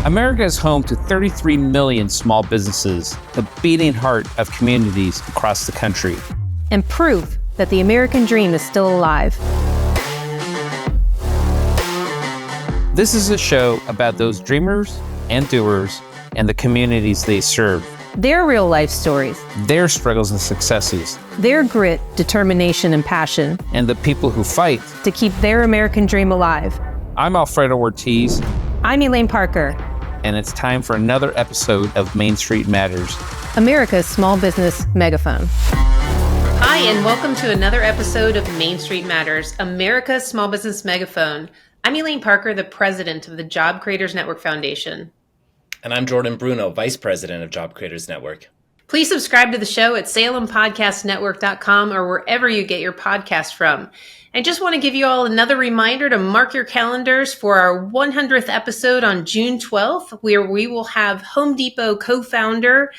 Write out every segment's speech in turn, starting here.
America is home to 33 million small businesses, the beating heart of communities across the country. And proof that the American dream is still alive. This is a show about those dreamers and doers and the communities they serve. Their real life stories. Their struggles and successes. Their grit, determination, and passion. And the people who fight to keep their American dream alive. I'm Alfredo Ortiz. I'm Elaine Parker. And it's time for another episode of Main Street Matters, America's small business megaphone. Hi, and welcome to another episode of Main Street Matters, America's small business megaphone. I'm Elaine Parker, the president of the Job Creators Network Foundation. And I'm Jordan Bruno, vice president of Job Creators Network. Please subscribe to the show at salempodcastnetwork.com or wherever you get your podcast from. I just want to give you all another reminder to mark your calendars for our 100th episode on June 12th, where we will have Home Depot co-founder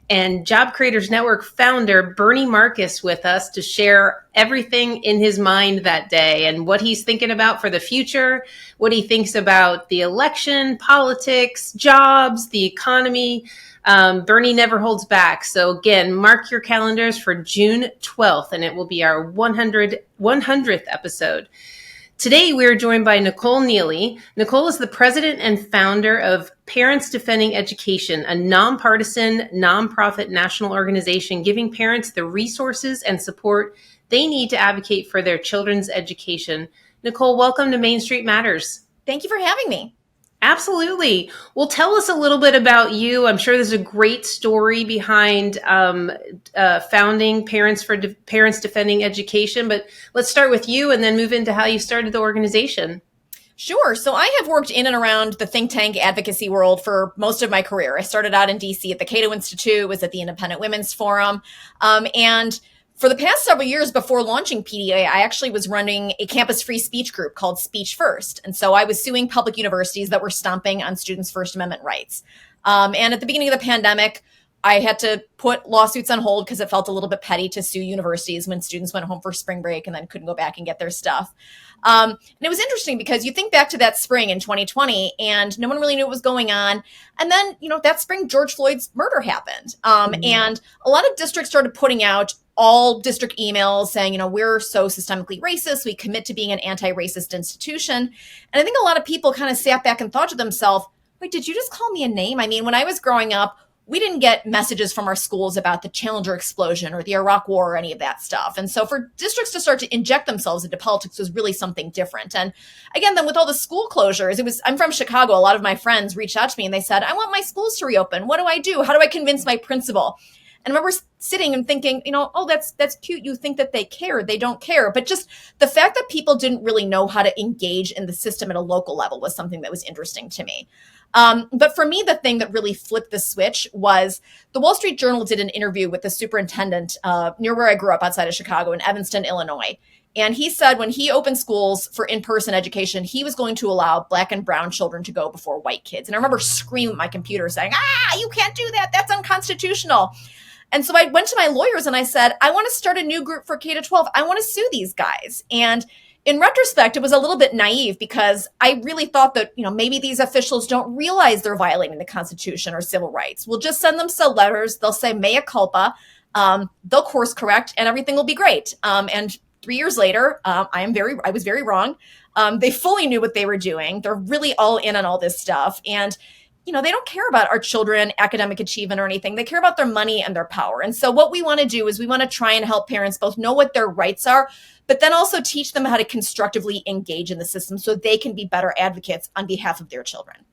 and Job Creators Network founder Bernie Marcus with us to share everything in his mind that day and what he's thinking about for the future, what he thinks about the election, politics, jobs, the economy. Bernie never holds back. So again, mark your calendars for June 12th, and it will be our 100th episode. Today, we are joined by Nicole Neily. Nicole is the president and founder of Parents Defending Education, a nonpartisan, nonprofit national organization giving parents the resources and support they need to advocate for their children's education. Nicole, welcome to Main Street Matters. Thank you for having me. Absolutely. Well, tell us a little bit about you. I'm sure there's a great story behind founding Parents Defending Education, but let's start with you and then move into how you started the organization. Sure. So I have worked in and around the think tank advocacy world for most of my career. I started out in DC at the Cato Institute, was at the Independent Women's Forum, and for the past several years before launching PDA, I actually was running a campus free speech group called Speech First. And so I was suing public universities that were stomping on students' First Amendment rights. And at the beginning of the pandemic, I had to put lawsuits on hold because it felt a little bit petty to sue universities when students went home for spring break and then couldn't go back and get their stuff. And it was interesting because you think back to that spring in 2020 and no one really knew what was going on. And then, that spring, George Floyd's murder happened. And a lot of districts started putting out all district emails saying, we're so systemically racist. We commit to being an anti-racist institution. And I think a lot of people kind of sat back and thought to themselves, wait, did you just call me a name? I mean, when I was growing up, we didn't get messages from our schools about the Challenger explosion or the Iraq War or any of that stuff. And so for districts to start to inject themselves into politics was really something different. And again, then with all the school closures, I'm from Chicago. A lot of my friends reached out to me and they said, I want my schools to reopen. What do I do? How do I convince my principal? And I remember sitting and thinking, oh, that's cute. You think that they care. They don't care. But just the fact that people didn't really know how to engage in the system at a local level was something that was interesting to me. But for me, the thing that really flipped the switch was the Wall Street Journal did an interview with the superintendent near where I grew up outside of Chicago in Evanston, Illinois. And he said when he opened schools for in-person education, he was going to allow Black and brown children to go before white kids. And I remember screaming at my computer saying, you can't do that. That's unconstitutional. And so I went to my lawyers and I said, I want to start a new group for K-12. I want to sue these guys. And in retrospect, it was a little bit naive because I really thought that, maybe these officials don't realize they're violating the Constitution or civil rights. We'll just send them some letters. They'll say mea culpa. They'll course correct and everything will be great. And 3 years later, I was very wrong. They fully knew what they were doing. They're really all in on all this stuff. And they don't care about our children, academic achievement or anything. They care about their money and their power. And so what we want to do is we want to try and help parents both know what their rights are, but then also teach them how to constructively engage in the system so they can be better advocates on behalf of their children.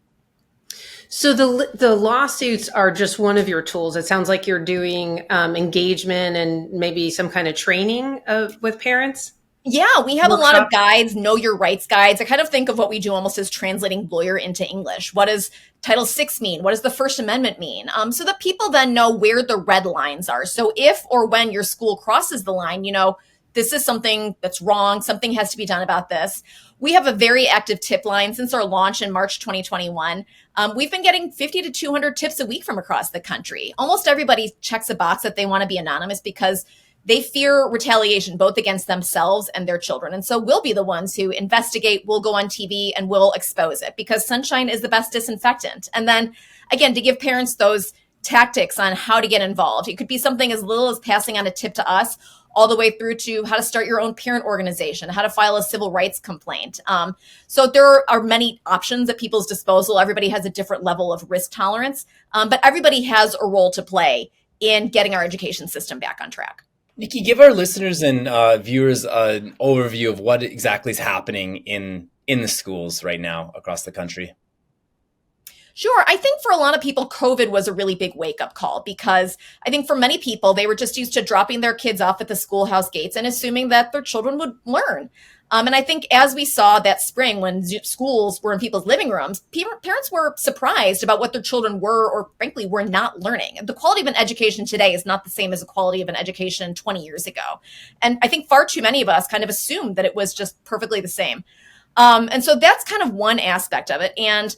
So the lawsuits are just one of your tools. It sounds like you're doing engagement and maybe some kind of training with parents. Yeah, we have a lot of guides, know your rights guides. I kind of think of what we do almost as translating lawyer into English. What does Title VI mean? What does the First Amendment mean? So that people then know where the red lines are. So if or when your school crosses the line, this is something that's wrong. Something has to be done about this. We have a very active tip line since our launch in March 2021. We've been getting 50 to 200 tips a week from across the country. Almost everybody checks a box that they want to be anonymous because they fear retaliation both against themselves and their children. And so we'll be the ones who investigate, we'll go on TV and we'll expose it because sunshine is the best disinfectant. And then again, to give parents those tactics on how to get involved. It could be something as little as passing on a tip to us, all the way through to how to start your own parent organization, how to file a civil rights complaint. So there are many options at people's disposal. Everybody has a different level of risk tolerance, but everybody has a role to play in getting our education system back on track. Nikki, give our listeners and viewers an overview of what exactly is happening in the schools right now across the country. Sure. I think for a lot of people, COVID was a really big wake-up call because I think for many people, they were just used to dropping their kids off at the schoolhouse gates and assuming that their children would learn. And I think as we saw that spring when schools were in people's living rooms, parents were surprised about what their children were or frankly were not learning. The quality of an education today is not the same as the quality of an education 20 years ago. And I think far too many of us kind of assumed that it was just perfectly the same. And so that's kind of one aspect of it. And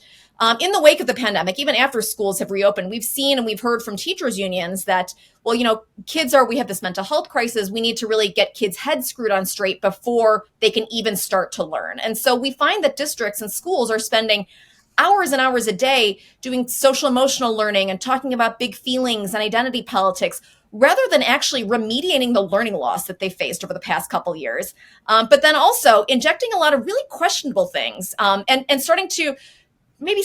in the wake of the pandemic, even after schools have reopened, we've seen and we've heard from teachers unions that, well, we have this mental health crisis. We need to really get kids' heads screwed on straight before they can even start to learn. And so we find that districts and schools are spending hours and hours a day doing social emotional learning and talking about big feelings and identity politics rather than actually remediating the learning loss that they faced over the past couple of years. But then also injecting a lot of really questionable things and starting to maybe,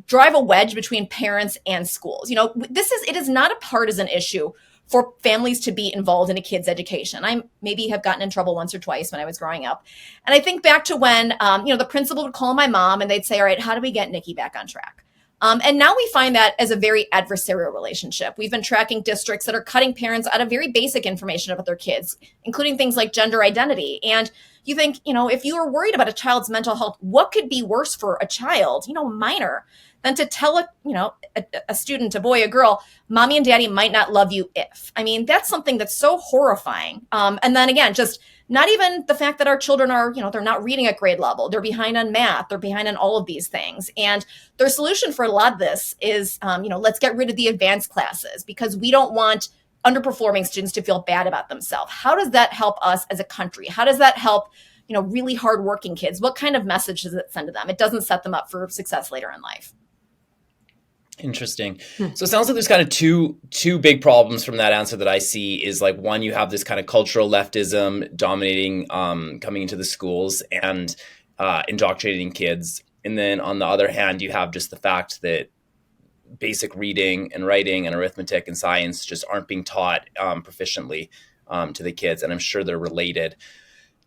drive a wedge between parents and schools. It is not a partisan issue for families to be involved in a kid's education. I maybe have gotten in trouble once or twice when I was growing up. And I think back to when, the principal would call my mom and they'd say, all right, how do we get Nikki back on track? And now we find that as a very adversarial relationship. We've been tracking districts that are cutting parents out of very basic information about their kids, including things like gender identity. And you think, if you are worried about a child's mental health, what could be worse for a child, minor, than to tell a student, a boy, a girl, mommy and daddy might not love you if. I mean, that's something that's so horrifying. And then again, just not even the fact that our children are, they're not reading at grade level. They're behind on math. They're behind on all of these things. And their solution for a lot of this is, let's get rid of the advanced classes because we don't want underperforming students to feel bad about themselves. How does that help us as a country? How does that help, really hardworking kids? What kind of message does it send to them? It doesn't set them up for success later in life. Interesting. So it sounds like there's kind of two big problems from that answer that I see is like one, you have this kind of cultural leftism dominating, coming into the schools and indoctrinating kids. And then on the other hand, you have just the fact that basic reading and writing and arithmetic and science just aren't being taught proficiently to the kids. And I'm sure they're related.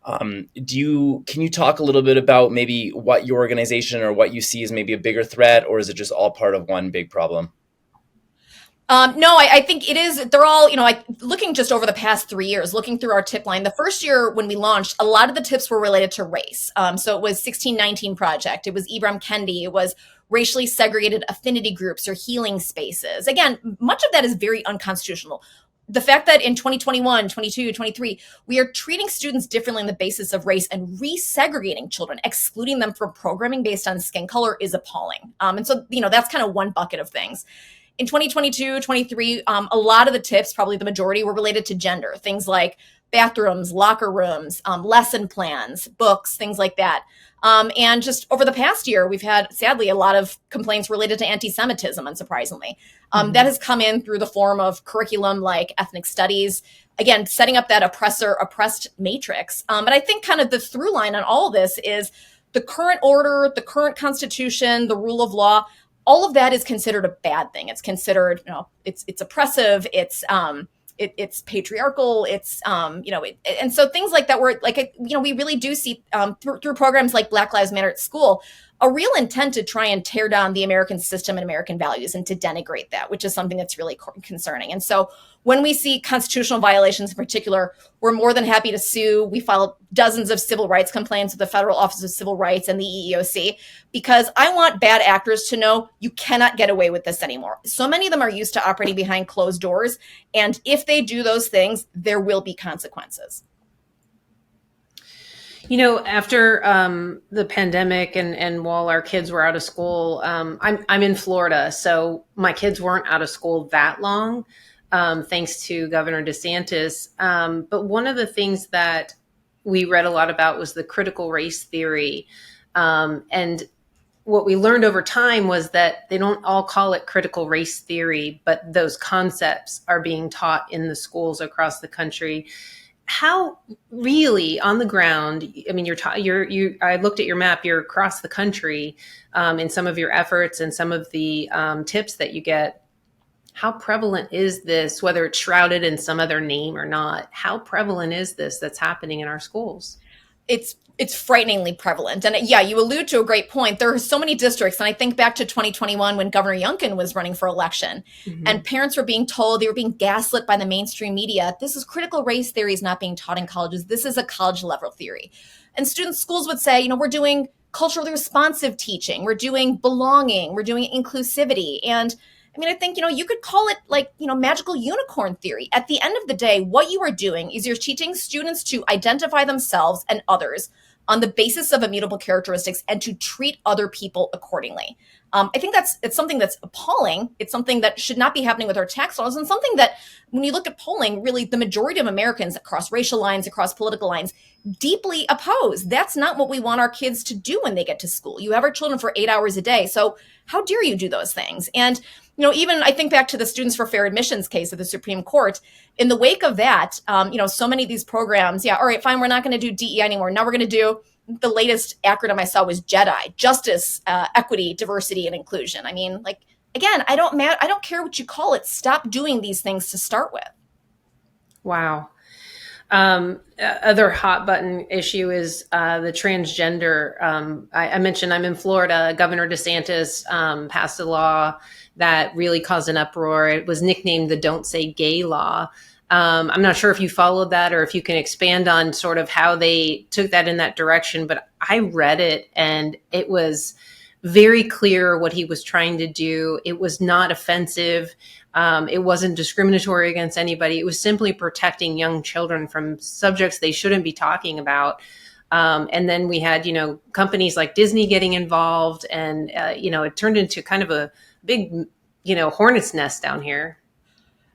Can you talk a little bit about maybe what your organization or what you see as maybe a bigger threat, or is it just all part of one big problem? No, I think it is. They're all, looking just over the past 3 years, looking through our tip line. The first year when we launched, a lot of the tips were related to race. So it was 1619 Project. It was Ibram Kendi. It was racially segregated affinity groups or healing spaces. Again, much of that is very unconstitutional. The fact that in 2021, 22, 23, we are treating students differently on the basis of race and resegregating children, excluding them from programming based on skin color is appalling. And so, that's kind of one bucket of things. In 2022, 23, a lot of the tips, probably the majority, were related to gender. Things like bathrooms, locker rooms, lesson plans, books, things like that. And just over the past year, we've had, sadly, a lot of complaints related to anti-Semitism, unsurprisingly. That has come in through the form of curriculum like ethnic studies, again, setting up that oppressed matrix. But I think kind of the through line on all of this is the current order, the current constitution, the rule of law, all of that is considered a bad thing. It's considered, it's oppressive, it's patriarchal, and so things like that were like, we really do see through programs like Black Lives Matter at school, a real intent to try and tear down the American system and American values and to denigrate that, which is something that's really concerning. And so when we see constitutional violations in particular, we're more than happy to sue. We filed dozens of civil rights complaints with the Federal Office of Civil Rights and the EEOC, because I want bad actors to know you cannot get away with this anymore. So many of them are used to operating behind closed doors. And if they do those things, there will be consequences. After the pandemic and while our kids were out of school, I'm in Florida, so my kids weren't out of school that long. thanks to Governor DeSantis. But one of the things that we read a lot about was the critical race theory. And what we learned over time was that they don't all call it critical race theory, but those concepts are being taught in the schools across the country. How really on the ground? I mean, I looked at your map. You're across the country in some of your efforts and some of the tips that you get. How prevalent is this, whether it's shrouded in some other name or not? How prevalent is this that's happening in our schools? It's frighteningly prevalent. And yeah, you allude to a great point. There are so many districts. And I think back to 2021 when Governor Youngkin was running for election and parents were being told, they were being gaslit by the mainstream media. This is critical race theory is not being taught in colleges. This is a college level theory. And schools would say, we're doing culturally responsive teaching. We're doing belonging. We're doing inclusivity. And I mean, I think, you could call it magical unicorn theory. At the end of the day, what you are doing is you're teaching students to identify themselves and others on the basis of immutable characteristics and to treat other people accordingly. I think it's something that's appalling. It's something that should not be happening with our tax laws, and something that when you look at polling, really the majority of Americans across racial lines, across political lines, deeply oppose. That's not what we want our kids to do when they get to school. You have our children for 8 hours a day. So how dare you do those things? And even I think back to the Students for Fair Admissions case at the Supreme Court. In the wake of that, so many of these programs, all right, fine, we're not going to do DEI anymore. Now we're going to do the latest acronym I saw was JEDI, Justice, Equity, Diversity, and Inclusion. I mean, again, I don't care what you call it. Stop doing these things to start with. Wow. Other hot button issue is the transgender. I mentioned I'm in Florida. Governor DeSantis passed a law that really caused an uproar. It was nicknamed the Don't Say Gay law. I'm not sure if you followed that or if you can expand on sort of how they took that in that direction, but I read it and it was very clear what he was trying to do. It was not offensive. It wasn't discriminatory against anybody. It was simply protecting young children from subjects they shouldn't be talking about. And then we had, companies like Disney getting involved and, it turned into kind of a big, hornet's nest down here.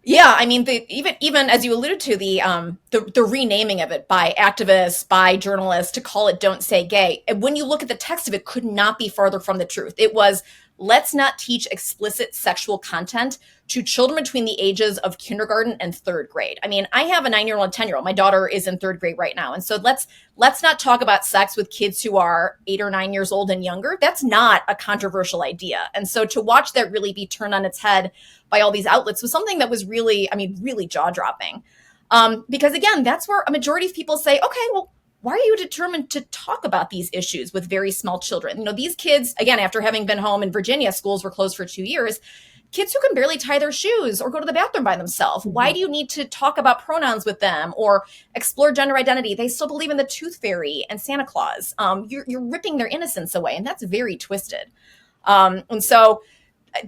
Yeah, I mean, even as you alluded to, the renaming of it by activists, by journalists to call it "Don't Say Gay." And when you look at the text of it, could not be farther from the truth. It was, let's not teach explicit sexual content to children between the ages of kindergarten and third grade. I mean, I have a 9-year-old and 10-year-old. My daughter is in third grade right now. And so let's not talk about sex with kids who are 8 or 9 years old and younger. That's not a controversial idea. And so to watch that really be turned on its head by all these outlets was something that was really jaw-dropping. Because again, that's where a majority of people say, okay, well, why are you determined to talk about these issues with very small children? These kids, again, after having been home in Virginia, schools were closed for 2 years. Kids who can barely tie their shoes or go to the bathroom by themselves. Why do you need to talk about pronouns with them or explore gender identity? They still believe in the tooth fairy and Santa Claus. You're ripping their innocence away, and that's very twisted. And so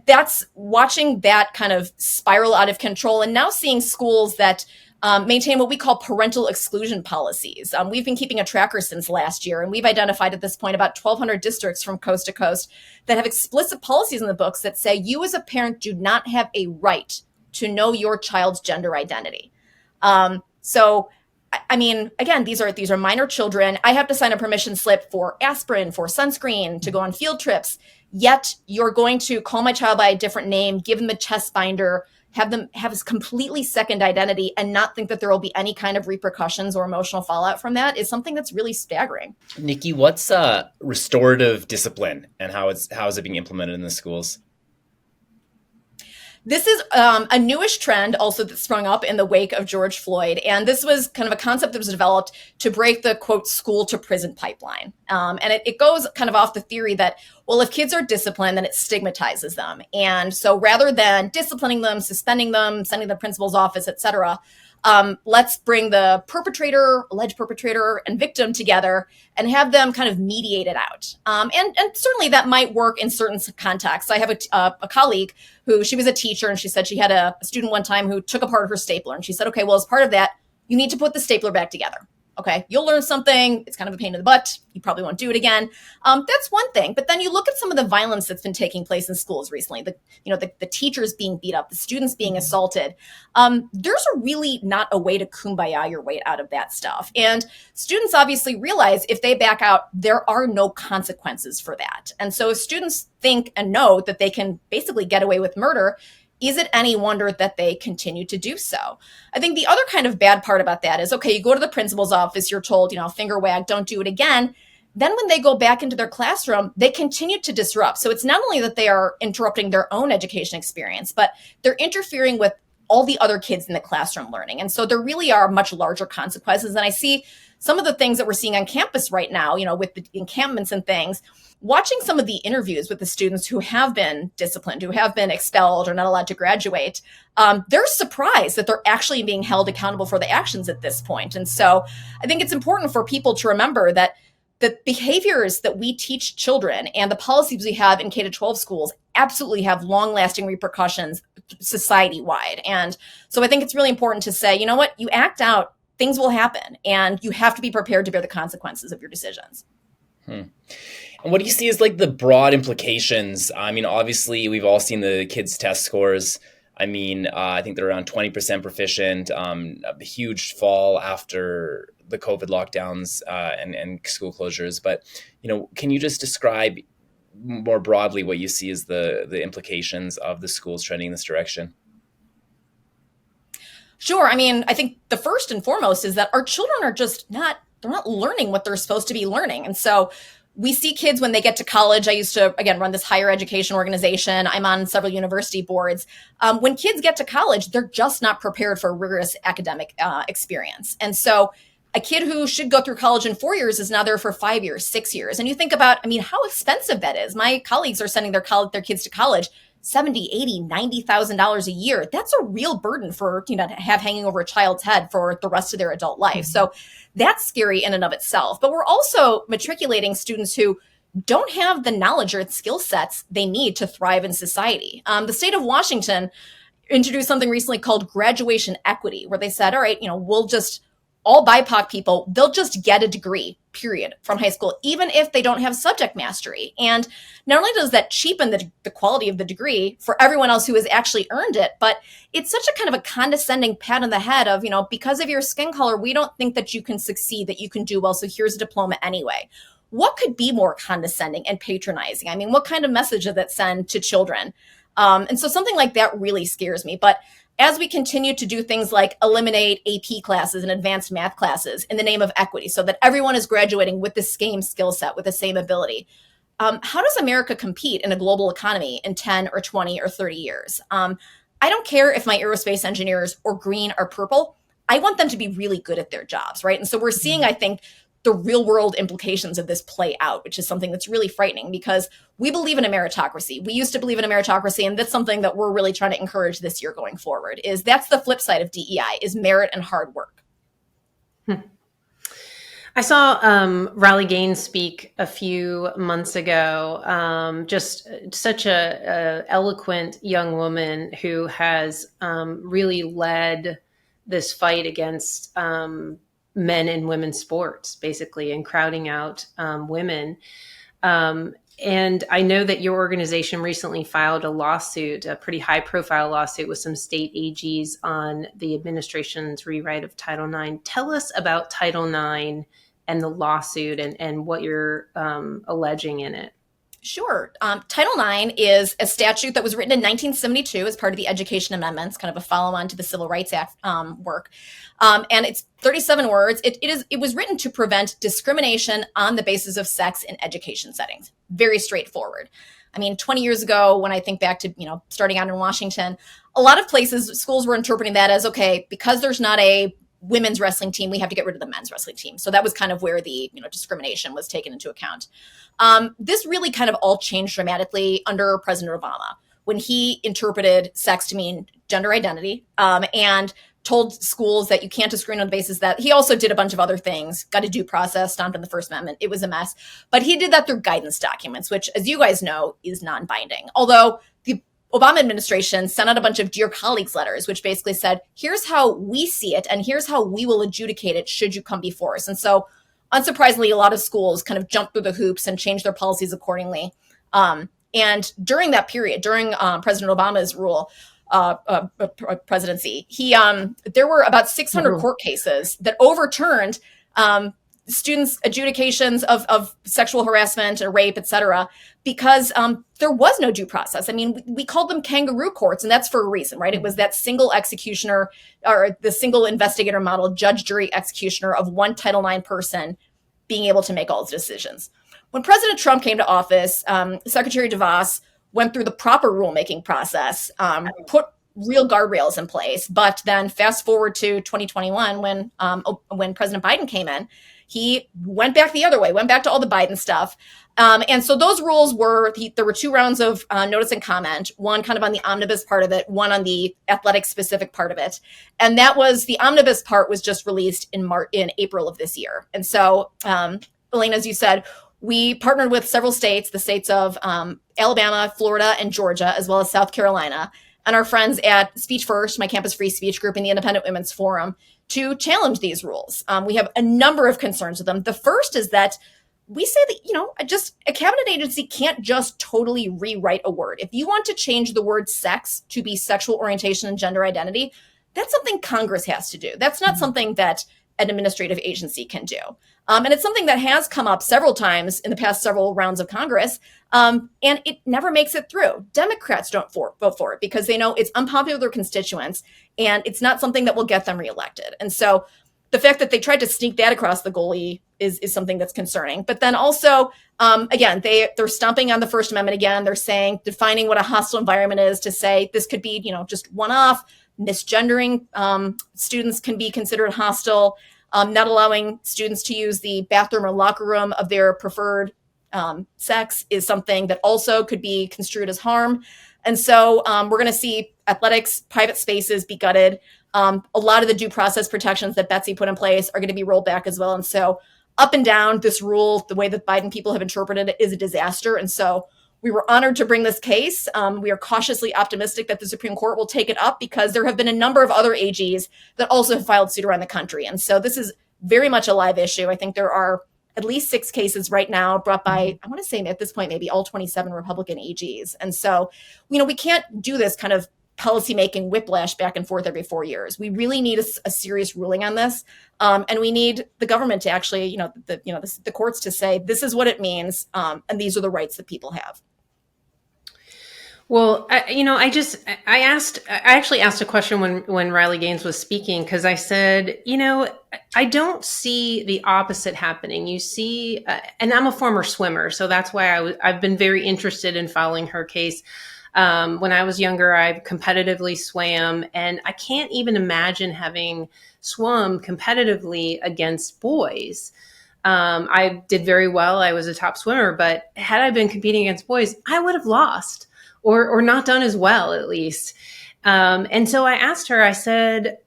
that's watching that kind of spiral out of control, and now seeing schools that maintain what we call parental exclusion policies. We've been keeping a tracker since last year, and we've identified at this point about 1,200 districts from coast to coast that have explicit policies in the books that say you as a parent do not have a right to know your child's gender identity. So, I mean, again, these are minor children. I have to sign a permission slip for aspirin, for sunscreen, to go on field trips. Yet you're going to call my child by a different name, give them a chest binder, have them have a completely second identity and not think that there will be any kind of repercussions or emotional fallout from that is something that's really staggering. Nikki, what's restorative discipline and how is it being implemented in the schools? This is a newish trend also that sprung up in the wake of George Floyd. And this was kind of a concept that was developed to break the, quote, school to prison pipeline. And it goes kind of off the theory that, well, if kids are disciplined, then it stigmatizes them. And so rather than disciplining them, suspending them, sending the principal's office, et cetera, let's bring the perpetrator, alleged perpetrator, and victim together and have them kind of mediate it out. And certainly that might work in certain contexts. I have a colleague who, she was a teacher, and she said she had a student one time who took apart her stapler. And she said, okay, well, as part of that, you need to put the stapler back together. Okay, you'll learn something. It's kind of a pain in the butt. You probably won't do it again. That's one thing. But then you look at some of the violence that's been taking place in schools recently. The teachers being beat up, the students being assaulted. There's really not a way to kumbaya your way out of that stuff. And students obviously realize if they back out, there are no consequences for that. And so if students think and know that they can basically get away with murder, is it any wonder that they continue to do so? I think the other kind of bad part about that is, okay, you go to the principal's office, you're told, finger wag, don't do it again. Then when they go back into their classroom, they continue to disrupt. So it's not only that they are interrupting their own education experience, but they're interfering with all the other kids in the classroom learning. And so there really are much larger consequences. And I see some of the things that we're seeing on campus right now, with the encampments and things, watching some of the interviews with the students who have been disciplined, who have been expelled or not allowed to graduate, they're surprised that they're actually being held accountable for the actions at this point. And so I think it's important for people to remember that the behaviors that we teach children and the policies we have in K-12 schools absolutely have long-lasting repercussions society-wide. And so I think it's really important to say, you know what, you act out, things will happen, and you have to be prepared to bear the consequences of your decisions. And what do you see as the broad implications? I mean, obviously, we've all seen the kids' test scores. I mean, I think they're around 20% proficient, a huge fall after the COVID lockdowns and school closures. But, can you just describe more broadly what you see as the implications of the schools trending in this direction? Sure. I mean, I think the first and foremost is that our children are just they're not learning what they're supposed to be learning. And so we see kids when they get to college. I used to, again, run this higher education organization. I'm on several university boards. When kids get to college, they're just not prepared for a rigorous academic experience. And so a kid who should go through college in 4 years is now there for 5 years, 6 years. And you think about, how expensive that is. My colleagues are sending their kids to college $70,000, $80,000, $90,000 a year. That's a real burden for, to have hanging over a child's head for the rest of their adult life. So that's scary in and of itself. But we're also matriculating students who don't have the knowledge or skill sets they need to thrive in society. The state of Washington introduced something recently called graduation equity, where they said, all right, we'll just, all BIPOC people, they'll just get a degree, period, from high school, even if they don't have subject mastery. And not only does that cheapen the quality of the degree for everyone else who has actually earned it, but it's such a kind of a condescending pat on the head of, because of your skin color, we don't think that you can succeed, that you can do well, so here's a diploma anyway. What could be more condescending and patronizing? I mean, what kind of message does that send to children? And so something like that really scares me. But as we continue to do things like eliminate AP classes and advanced math classes in the name of equity so that everyone is graduating with the same skill set, with the same ability, how does America compete in a global economy in 10 or 20 or 30 years? I don't care if my aerospace engineers are green or purple. I want them to be really good at their jobs, right? And so we're seeing, I think, the real world implications of this play out, which is something that's really frightening because we believe in a meritocracy. We used to believe in a meritocracy, and that's something that we're really trying to encourage this year going forward. That's the flip side of DEI, is merit and hard work. I saw Riley Gaines speak a few months ago. Just such a eloquent young woman who has really led this fight against men and women's sports, basically, and crowding out women. And I know that your organization recently filed a lawsuit, a pretty high-profile lawsuit with some state AGs on the administration's rewrite of Title IX. Tell us about Title IX and the lawsuit and what you're alleging in it. Sure. Title IX is a statute that was written in 1972 as part of the Education Amendments, kind of a follow-on to the Civil Rights Act work. And it's 37 words. It was written to prevent discrimination on the basis of sex in education settings. Very straightforward. I mean, 20 years ago, when I think back to, starting out in Washington, a lot of places, schools were interpreting that as, okay, because there's not a women's wrestling team, we have to get rid of the men's wrestling team. So that was kind of where the discrimination was taken into account. This really kind of all changed dramatically under President Obama when he interpreted sex to mean gender identity and told schools that you can't discriminate on the basis that he also did a bunch of other things, got a due process, stomped on the First Amendment. It was a mess. But he did that through guidance documents, which, as you guys know, is non-binding. Although the Obama administration sent out a bunch of Dear Colleagues letters, which basically said, here's how we see it, and here's how we will adjudicate it should you come before us. And so, unsurprisingly, a lot of schools kind of jumped through the hoops and changed their policies accordingly. And during that period, during President Obama's presidency, there were about 600 court cases that overturned students' adjudications of sexual harassment or rape, et cetera, because there was no due process. I mean, we called them kangaroo courts, and that's for a reason, right? It was that single executioner or the single investigator model, judge, jury, executioner of one Title IX person being able to make all the decisions. When President Trump came to office, Secretary DeVos went through the proper rulemaking process, put real guardrails in place. But then fast forward to 2021, when President Biden came in, he went back the other way, went back to all the Biden stuff. And so those rules there were 2 rounds of notice and comment, one kind of on the omnibus part of it, one on the athletic specific part of it. And the omnibus part was just released in April of this year. And so, Elaine, as you said, we partnered with several states, the states of Alabama, Florida, and Georgia, as well as South Carolina, and our friends at Speech First, my campus free speech group, and the Independent Women's Forum, to challenge these rules. We have a number of concerns with them. The first is that we say that, a cabinet agency can't just totally rewrite a word. If you want to change the word sex to be sexual orientation and gender identity, that's something Congress has to do. That's not something that an administrative agency can do. And it's something that has come up several times in the past several rounds of Congress, and it never makes it through. Democrats don't vote for it because they know it's unpopular with their constituents, and it's not something that will get them reelected. And so the fact that they tried to sneak that across the goalie is something that's concerning. But then also, again, they're stomping on the First Amendment again. They're saying, defining what a hostile environment is to say this could be, just one-off. Misgendering students can be considered hostile. Not allowing students to use the bathroom or locker room of their preferred sex is something that also could be construed as harm. And so we're going to see athletics, private spaces be gutted. A lot of the due process protections that Betsy put in place are going to be rolled back as well. And so up and down, this rule, the way that Biden people have interpreted it, is a disaster. And so we were honored to bring this case. We are cautiously optimistic that the Supreme Court will take it up because there have been a number of other AGs that also have filed suit around the country. And so this is very much a live issue. I think there are at least 6 cases right now brought by, I want to say at this point, maybe all 27 Republican AGs. And so, we can't do this kind of policymaking whiplash back and forth every 4 years. We really need a serious ruling on this. And we need the government to actually, the courts to say, this is what it means. And these are the rights that people have. Well, I actually asked a question when Riley Gaines was speaking, because I said, I don't see the opposite happening. You see, and I'm a former swimmer, so that's why I've been very interested in following her case. When I was younger, I competitively swam, and I can't even imagine having swum competitively against boys. I did very well. I was a top swimmer, but had I been competing against boys, I would have lost. Or not done as well, at least. And so I asked her, I said,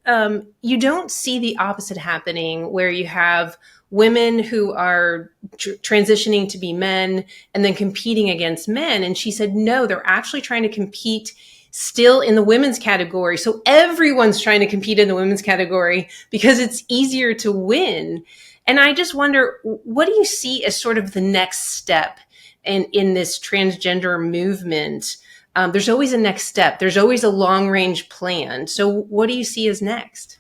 you don't see the opposite happening where you have women who are transitioning to be men and then competing against men. And she said, no, they're actually trying to compete still in the women's category. So everyone's trying to compete in the women's category because it's easier to win. And I just wonder, what do you see as sort of the next step in this transgender movement? There's always a next step. There's always a long range plan. So what do you see as next?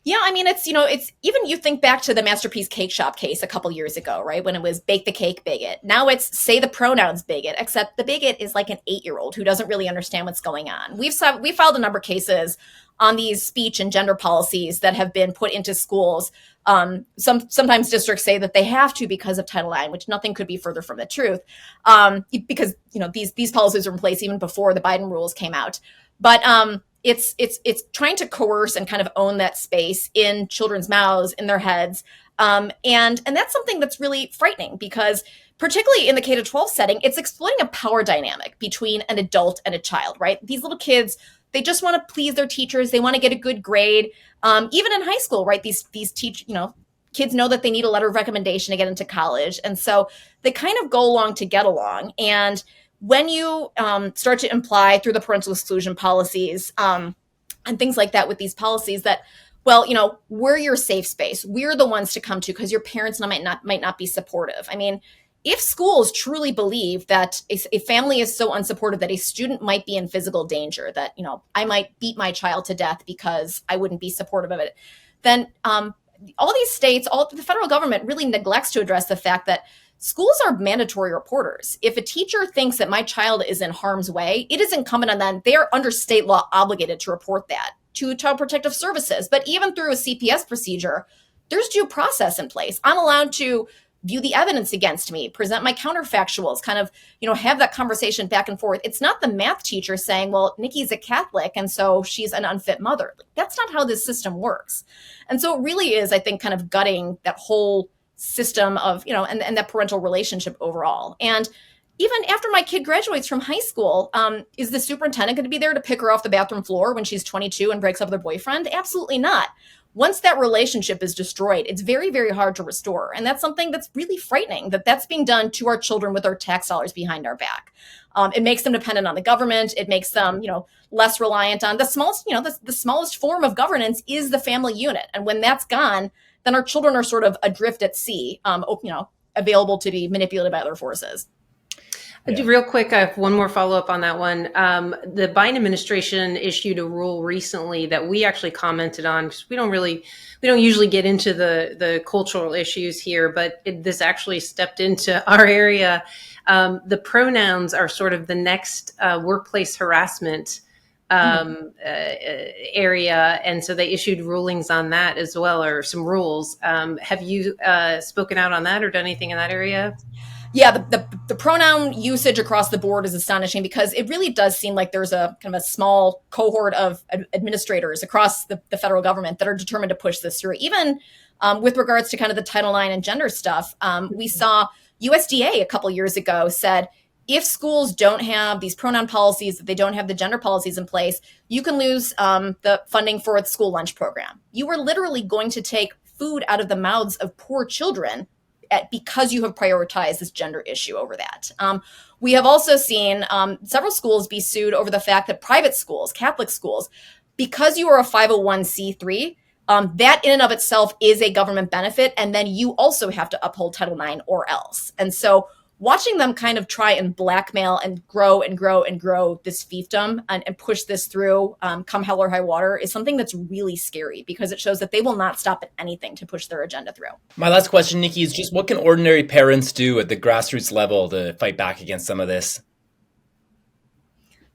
Yeah, I mean, it's even you think back to the Masterpiece Cake Shop case a couple years ago, right? When it was bake the cake bigot. Now it's say the pronouns bigot, except the bigot is like an 8-year-old who doesn't really understand what's going on. We filed a number of cases on these speech and gender policies that have been put into schools. Sometimes districts say that they have to because of Title IX, which nothing could be further from the truth. Because these policies were in place even before the Biden rules came out. But it's trying to coerce and kind of own that space in children's mouths, in their heads. And that's something that's really frightening because particularly in the K-12 setting, it's exploiting a power dynamic between an adult and a child, right? These little kids, they just want to please their teachers. They want to get a good grade. Even in high school, right? These kids know that they need a letter of recommendation to get into college. And so they kind of go along to get along. And when you start to imply through the parental exclusion policies and things like that with these policies that, well, we're your safe space. We're the ones to come to because your parents might not be supportive. I mean, if schools truly believe that a family is so unsupportive that a student might be in physical danger, that, I might beat my child to death because I wouldn't be supportive of it, then all these states, the federal government really neglects to address the fact that schools are mandatory reporters. If a teacher thinks that my child is in harm's way, it is incumbent on them. They are under state law obligated to report that to Child Protective Services. But even through a CPS procedure, there's due process in place. I'm allowed to view the evidence against me, present my counterfactuals, kind of, have that conversation back and forth. It's not the math teacher saying, well, Nikki's a Catholic and so she's an unfit mother. That's not how this system works. And so it really is, I think, kind of gutting that whole system of, and that parental relationship overall. And even after my kid graduates from high school, is the superintendent going to be there to pick her off the bathroom floor when she's 22 and breaks up with her boyfriend? Absolutely not. Once that relationship is destroyed, it's very, very hard to restore. And that's something that's really frightening, that's being done to our children with our tax dollars behind our back. It makes them dependent on the government. It makes them, less reliant on the smallest, the smallest form of governance is the family unit. And when that's gone, then our children are sort of adrift at sea, available to be manipulated by other forces. Yeah. Real quick, I have one more follow-up on that one. The Biden administration issued a rule recently that we actually commented on because we don't usually get into the cultural issues here, but this actually stepped into our area. The pronouns are sort of the next workplace harassment area, and so they issued rulings on that as well, or some rules. Have you spoken out on that or done anything in that area? Yeah, the pronoun usage across the board is astonishing because it really does seem like there's a kind of a small cohort of administrators across the federal government that are determined to push this through. Even with regards to kind of the Title IX and gender stuff, we saw USDA a couple years ago said, if schools don't have these pronoun policies, that they don't have the gender policies in place, you can lose the funding for the school lunch program. You are literally going to take food out of the mouths of poor children because you have prioritized this gender issue over that. We have also seen several schools be sued over the fact that private schools, Catholic schools, because you are a 501c3, that in and of itself is a government benefit. And then you also have to uphold Title IX or else. And so watching them kind of try and blackmail and grow this fiefdom and push this through come hell or high water is something that's really scary because it shows that they will not stop at anything to push their agenda through. My last question, Nikki, is just what can ordinary parents do at the grassroots level to fight back against some of this?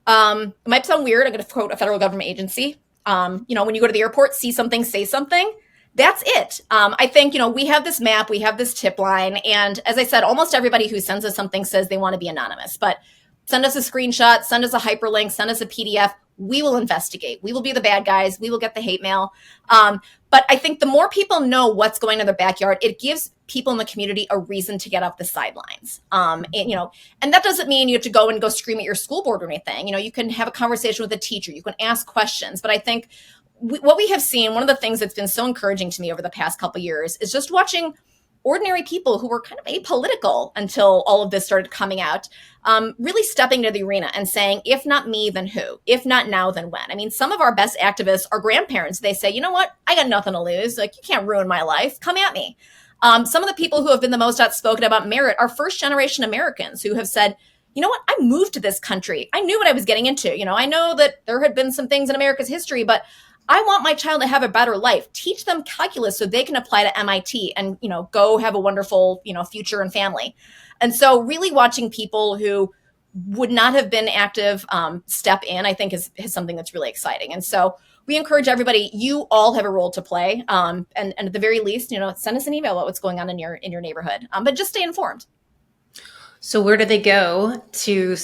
It might sound weird. I'm going to quote a federal government agency. When you go to the airport, see something, say something. That's it. I think, we have this map, we have this tip line. And as I said, almost everybody who sends us something says they want to be anonymous, but send us a screenshot, send us a hyperlink, send us a PDF. We will investigate. We will be the bad guys. We will get the hate mail. But I think the more people know what's going on in their backyard, it gives people in the community a reason to get off the sidelines. And that doesn't mean you have to go scream at your school board or anything. You can have a conversation with a teacher. You can ask questions. But I think what we have seen, one of the things that's been so encouraging to me over the past couple of years is just watching ordinary people who were kind of apolitical until all of this started coming out, really stepping into the arena and saying, if not me, then who? If not now, then when? I mean, some of our best activists are grandparents. They say, you know what? I got nothing to lose. Like, you can't ruin my life. Come at me. Some of the people who have been the most outspoken about merit are first generation Americans who have said, you know what? I moved to this country. I knew what I was getting into. I know that there had been some things in America's history, but I want my child to have a better life. Teach them calculus so they can apply to MIT and, go have a wonderful, future and family. And so really watching people who would not have been active step in, I think is something that's really exciting. And so we encourage everybody, you all have a role to play. And at the very least, send us an email about what's going on in your neighborhood, but just stay informed. So where do they go to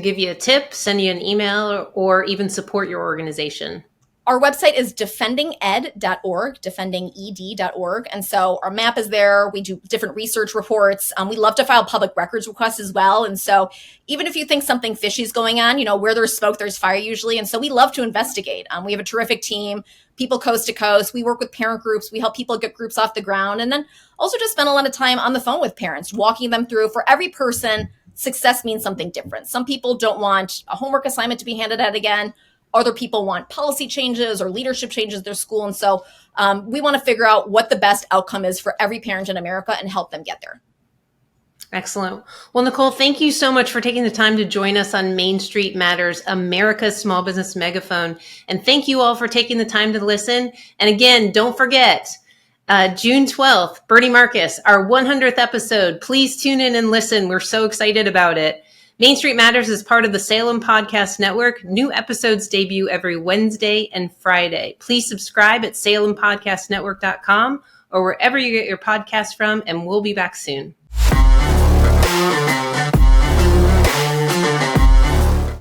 give you a tip, send you an email, or even support your organization? Our website is defendinged.org, defendinged.org. And so our map is there. We do different research reports. We love to file public records requests as well. And so even if you think something fishy is going on, where there's smoke, there's fire usually. And so we love to investigate. We have a terrific team, people coast to coast. We work with parent groups. We help people get groups off the ground. And then also just spend a lot of time on the phone with parents, walking them through for every person. success means something different. Some people don't want a homework assignment to be handed out again. Other people want policy changes or leadership changes in their school. And so we want to figure out what the best outcome is for every parent in America and help them get there. Excellent. Well, Nicole, thank you so much for taking the time to join us on Main Street Matters, America's Small Business Megaphone. And thank you all for taking the time to listen. And again, don't forget, June 12th, Bernie Marcus, our 100th episode. Please tune in and listen. We're so excited about it. Main Street Matters is part of the Salem Podcast Network. New episodes debut every Wednesday and Friday. Please subscribe at salempodcastnetwork.com or wherever you get your podcasts from, and we'll be back soon.